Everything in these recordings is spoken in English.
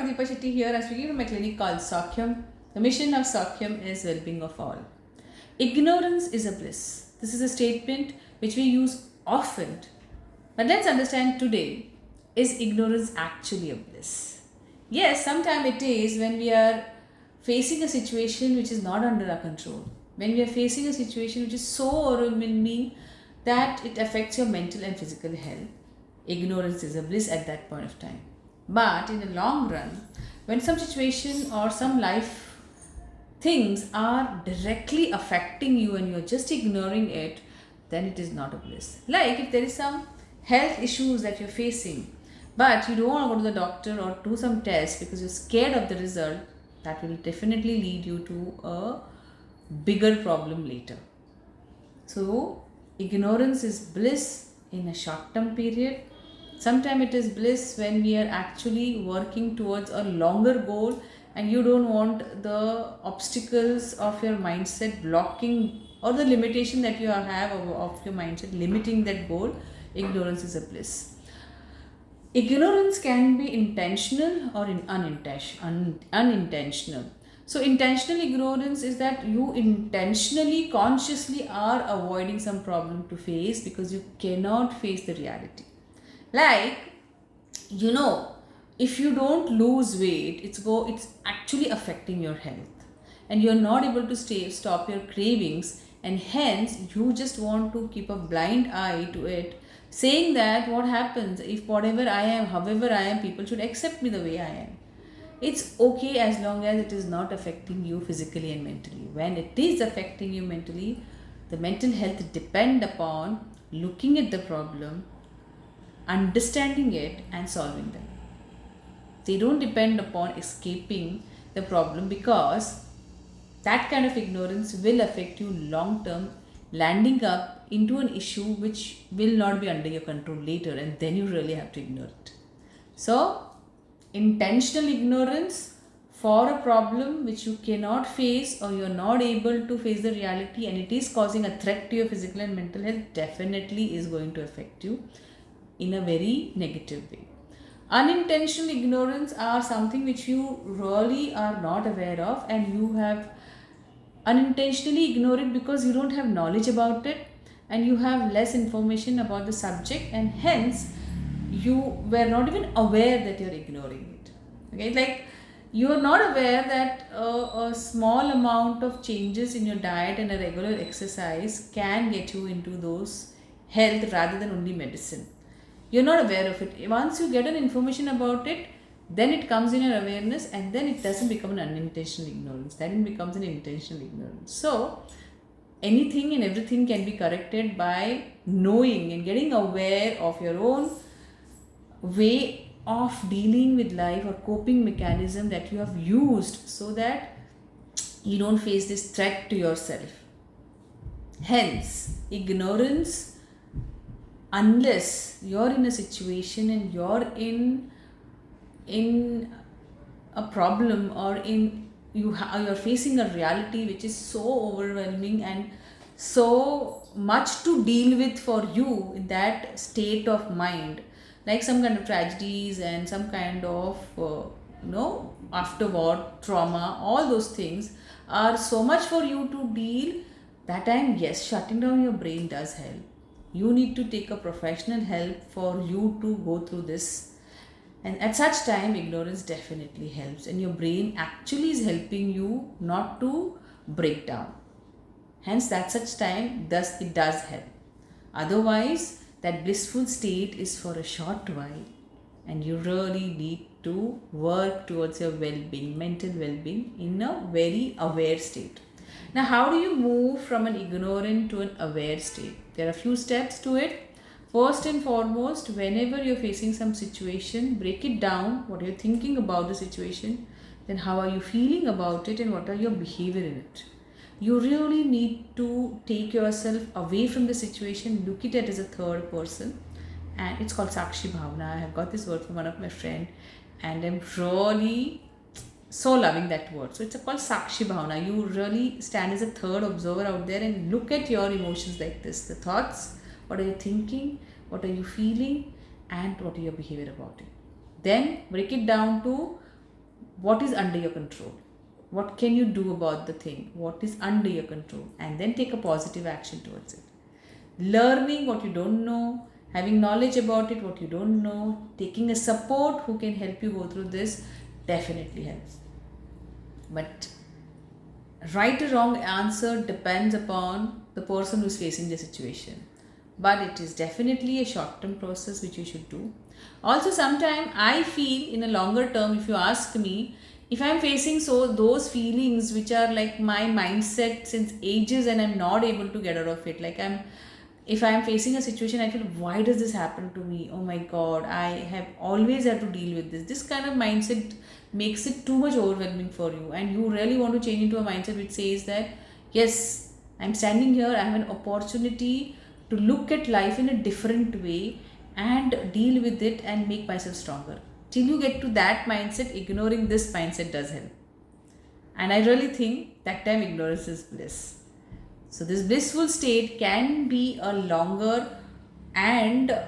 Dr. Deepa Shetty here. I'm speaking from my clinic called Sakhyam. The mission of Sakhyam is well-being of all. Ignorance is a bliss. This is a statement which we use often. But let's understand today, is ignorance actually a bliss? Yes, sometimes it is when we are facing a situation which is not under our control. When we are facing a situation which is so overwhelming that it affects your mental and physical health, ignorance is a bliss at that point of time. But in the long run, when some situation or some life things are directly affecting you and you're just ignoring it, then it is not a bliss. Like if there is some health issues that you're facing, but you don't want to go to the doctor or do some tests because you're scared of the result, that will definitely lead you to a bigger problem later. So, ignorance is bliss in a short term period. Sometimes it is bliss when we are actually working towards a longer goal and you don't want the obstacles of your mindset blocking or the limitation that you have of your mindset limiting that goal. Ignorance is a bliss. Ignorance can be intentional or unintentional. So, intentional ignorance is that you intentionally, consciously are avoiding some problem to face because you cannot face the reality. Like, if you don't lose weight, it's actually affecting your health, and you're not able to stop your cravings, and hence you just want to keep a blind eye to it, saying that what happens if whatever I am, however I am, people should accept me the way I am. It's okay as long as it is not affecting you physically and mentally. When it is affecting you mentally, the mental health depend upon looking at the problem, understanding it and solving them. They don't depend upon escaping the problem, because that kind of ignorance will affect you long term, landing up into an issue which will not be under your control later, and then you really have to ignore it. So, intentional ignorance for a problem which you cannot face or you're not able to face the reality and it is causing a threat to your physical and mental health definitely is going to affect you in a very negative way. Unintentional ignorance are something which you really are not aware of, and you have unintentionally ignored it because you don't have knowledge about it and you have less information about the subject, and hence you were not even aware that you're ignoring it. Okay, like you are not aware that a small amount of changes in your diet and a regular exercise can get you into those health rather than only medicine. You're not aware of it. Once you get an information about it, then it comes in your awareness, and then it doesn't become an unintentional ignorance. Then it becomes an intentional ignorance. So, anything and everything can be corrected by knowing and getting aware of your own way of dealing with life or coping mechanism that you have used so that you don't face this threat to yourself. Hence, ignorance, unless you're in a situation and you're in a problem or you're facing a reality which is so overwhelming and so much to deal with for you in that state of mind, like some kind of tragedies and some kind of afterward trauma, all those things are so much for you to deal. That time, yes, shutting down your brain does help. You need to take a professional help for you to go through this, and at such time ignorance definitely helps, and your brain actually is helping you not to break down. Hence at such time it does help. Otherwise that blissful state is for a short while, and you really need to work towards your well-being, mental well-being, in a very aware state. Now, how do you move from an ignorant to an aware state? There are a few steps to it. First and foremost, whenever you're facing some situation, break it down. What are you thinking about the situation? Then how are you feeling about it, and what are your behavior in it? You really need to take yourself away from the situation, look at it as a third person, and it's called Sakshi Bhavana. I have got this word from one of my friends, and I'm really so loving that word. So it's called Sakshi Bhavana. You really stand as a third observer out there and look at your emotions like this. The thoughts, what are you thinking, what are you feeling, and what are your behavior about it. Then break it down to what is under your control, what can you do about the thing, what is under your control, and then take a positive action towards it. Learning what you don't know, having knowledge about it what you don't know, taking a support who can help you go through this definitely helps. But right or wrong answer depends upon the person who's facing the situation, but it is definitely a short term process which you should do. Also, sometimes I feel in a longer term, if you ask me, if I'm facing those feelings which are like my mindset since ages and I'm not able to get out of it, like if I'm facing a situation, I feel, why does this happen to me? Oh my god, I have always had to deal with this. This kind of mindset makes it too much overwhelming for you, and you really want to change into a mindset which says that yes, I'm standing here, I have an opportunity to look at life in a different way and deal with it and make myself stronger. Till you get to that mindset, ignoring this mindset does help. And I really think that time ignorance is bliss. So, this blissful state can be a longer and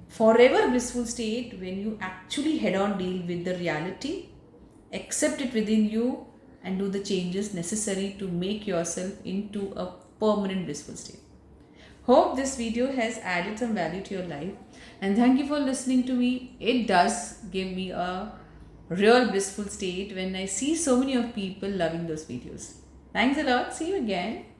forever blissful state when you actually head on deal with the reality, accept it within you, and do the changes necessary to make yourself into a permanent blissful state. Hope this video has added some value to your life, and thank you for listening to me. It does give me a real blissful state when I see so many of people loving those videos. Thanks a lot. See you again.